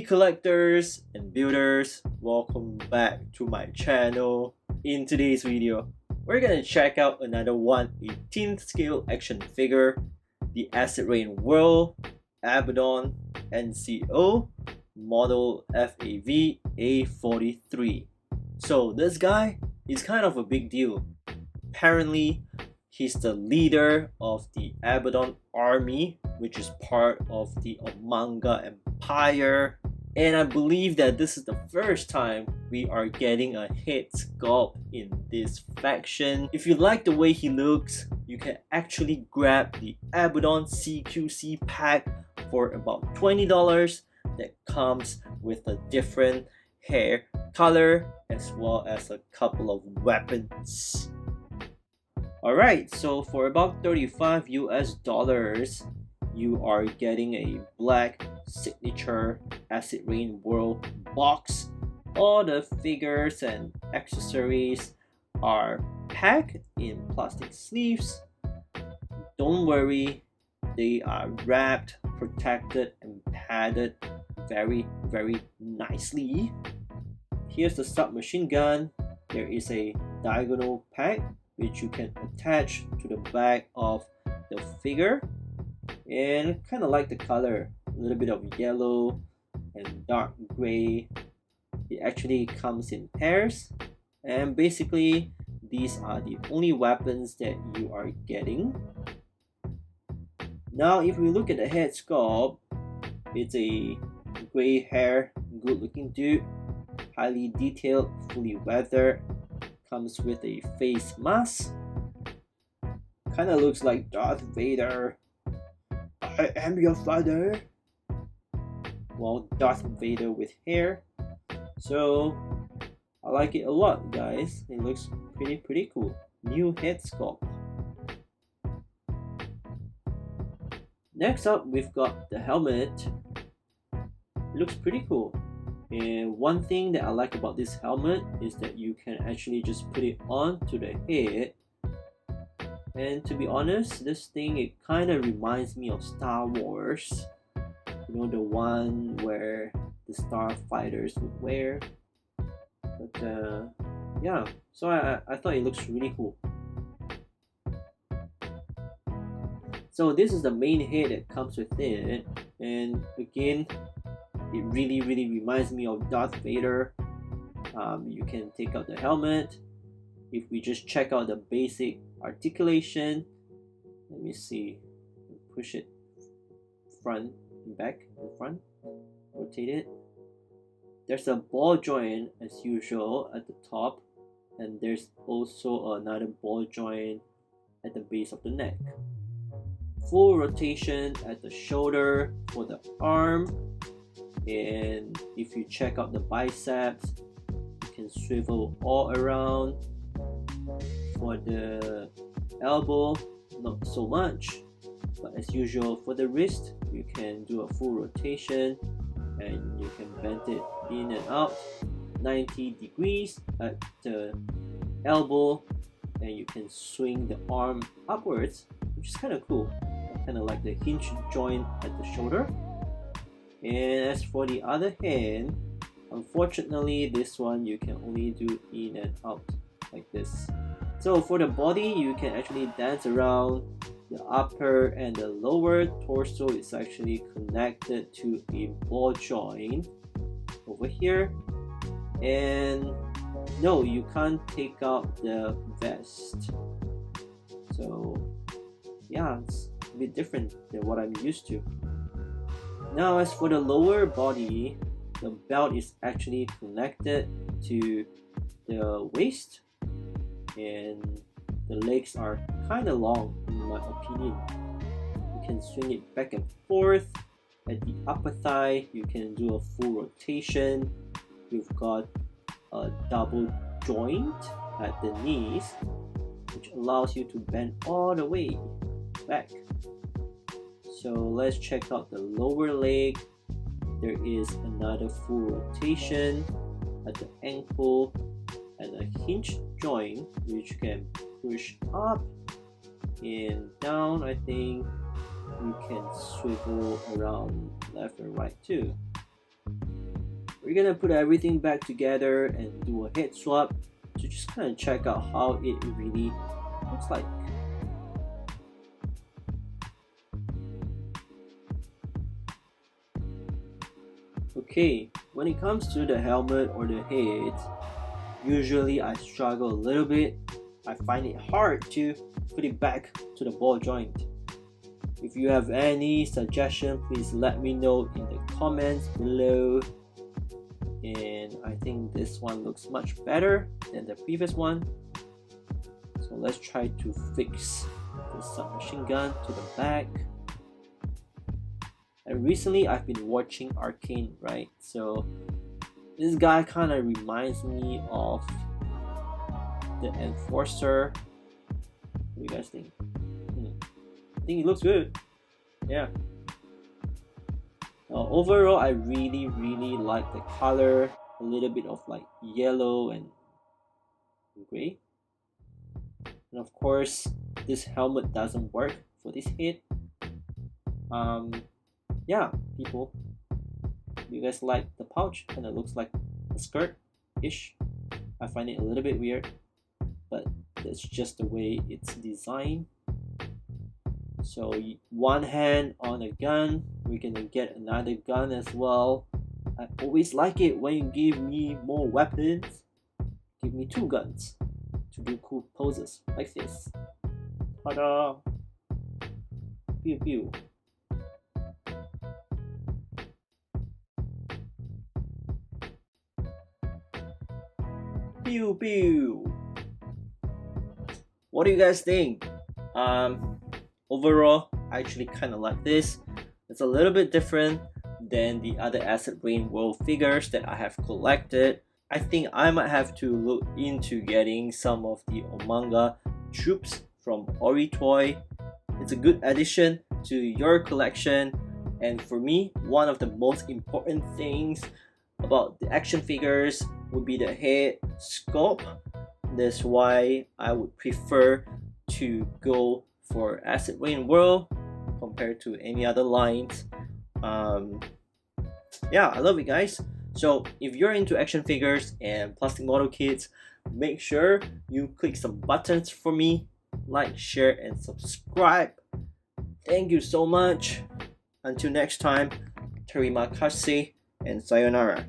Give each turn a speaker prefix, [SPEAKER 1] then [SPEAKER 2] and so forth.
[SPEAKER 1] collectors and builders, welcome back to my channel. In today's video, we're gonna check out another 1/18th scale action figure, the Acid Rain World Abaddon NCO model FAV-A43. So this guy is kind of a big deal. Apparently, he's the leader of the Abaddon army, which is part of the Omanga Empire. And I believe that this is the first time we are getting a head sculpt in this faction. If you like the way he looks, you can actually grab the Abaddon CQC pack for about $20 that comes with a different hair color as well as a couple of weapons. Alright, so for about $35 US, you are getting a black signature Acid Rain World box. All the figures and accessories are packed in plastic sleeves. Don't worry, they are wrapped, protected, and padded very nicely. Here's the submachine gun. There is a diagonal pack which you can attach to the back of the figure, and kind of like the color, a little bit of yellow and dark gray. It actually comes in pairs, and basically these are the only weapons that you are getting. Now if we look at the head sculpt, it's a gray hair, good looking dude, highly detailed, fully weathered, comes with a face mask. Kind of looks like Darth Vader. I am your father. Well, Darth Vader with hair. So I like it a lot, guys. It looks pretty cool. New head sculpt. Next up, we've got the helmet. It looks pretty cool. And one thing that I like about this helmet is that you can actually just put it onto the head. And to be honest, this thing, it kind of reminds me of Star Wars. You know, the one where the starfighters would wear. But yeah, so I thought it looks really cool. So this is the main head that comes with it. And again, it really reminds me of Darth Vader. You can take out the helmet. If we just check out the basic articulation, let me see, push it front and back and front, rotate it. There's a ball joint as usual at the top, and there's also another ball joint at the base of the neck. Full rotation at the shoulder for the arm. And if you check out the biceps, you can swivel all around. For the elbow, not so much, but as usual for the wrist, you can do a full rotation and you can bend it in and out 90 degrees at the elbow, and you can swing the arm upwards, which is kind of cool. I kind of like the hinge joint at the shoulder. And as for the other hand, unfortunately this one you can only do in and out like this. So for the body, you can actually dance around. The upper and the lower torso is actually connected to a ball joint over here. And no, you can't take out the vest. So yeah, it's a bit different than what I'm used to. Now as for the lower body, the belt is actually connected to the waist, and the legs are kind of long in my opinion. You can swing it back and forth. At the upper thigh, you can do a full rotation. You've got a double joint at the knees, which allows you to bend all the way back. So let's check out the lower leg. There is another full rotation at the ankle and a hinge joint which can push up and down. I think you can swivel around left and right too. we're gonna put everything back together and do a head swap to just kind of check out how it really looks like. Okay, when it comes to the helmet or the head, usually I struggle a little bit. I find it hard to put it back to the ball joint. If you have any suggestion, please let me know in the comments below. And I think this one looks much better than the previous one. So let's try to fix the submachine gun to the back. And recently I've been watching Arcane, right? So this guy kind of reminds me of the Enforcer. What do you guys think? I think it looks good. Yeah. Overall, I really like the color. A little bit of like yellow and gray. And of course, this helmet doesn't work for this head. Yeah, people, you guys like the pouch? And it looks like a skirt-ish. I find it a little bit weird, but that's just the way it's designed. So one hand on a gun, we're gonna get another gun as well. I always like it when you give me more weapons. Give me two guns to do cool poses like this. Ta-da! Pew pew. Pew pew. What do you guys think? Overall, I actually kind of like this. It's a little bit different than the other Acid Rain World figures that I have collected. I think I might have to look into getting some of the Omanga troops from Oritoy. It's a good addition to your collection, and for me, one of the most important things about the action figures would be the head sculpt. That's why I would prefer to go for Acid Rain World compared to any other lines. Yeah, I love it, guys. So if you're into action figures and plastic model kits, make sure you click some buttons for me, like, share, and subscribe. Thank you so much. Until next time, terima kasih and sayonara.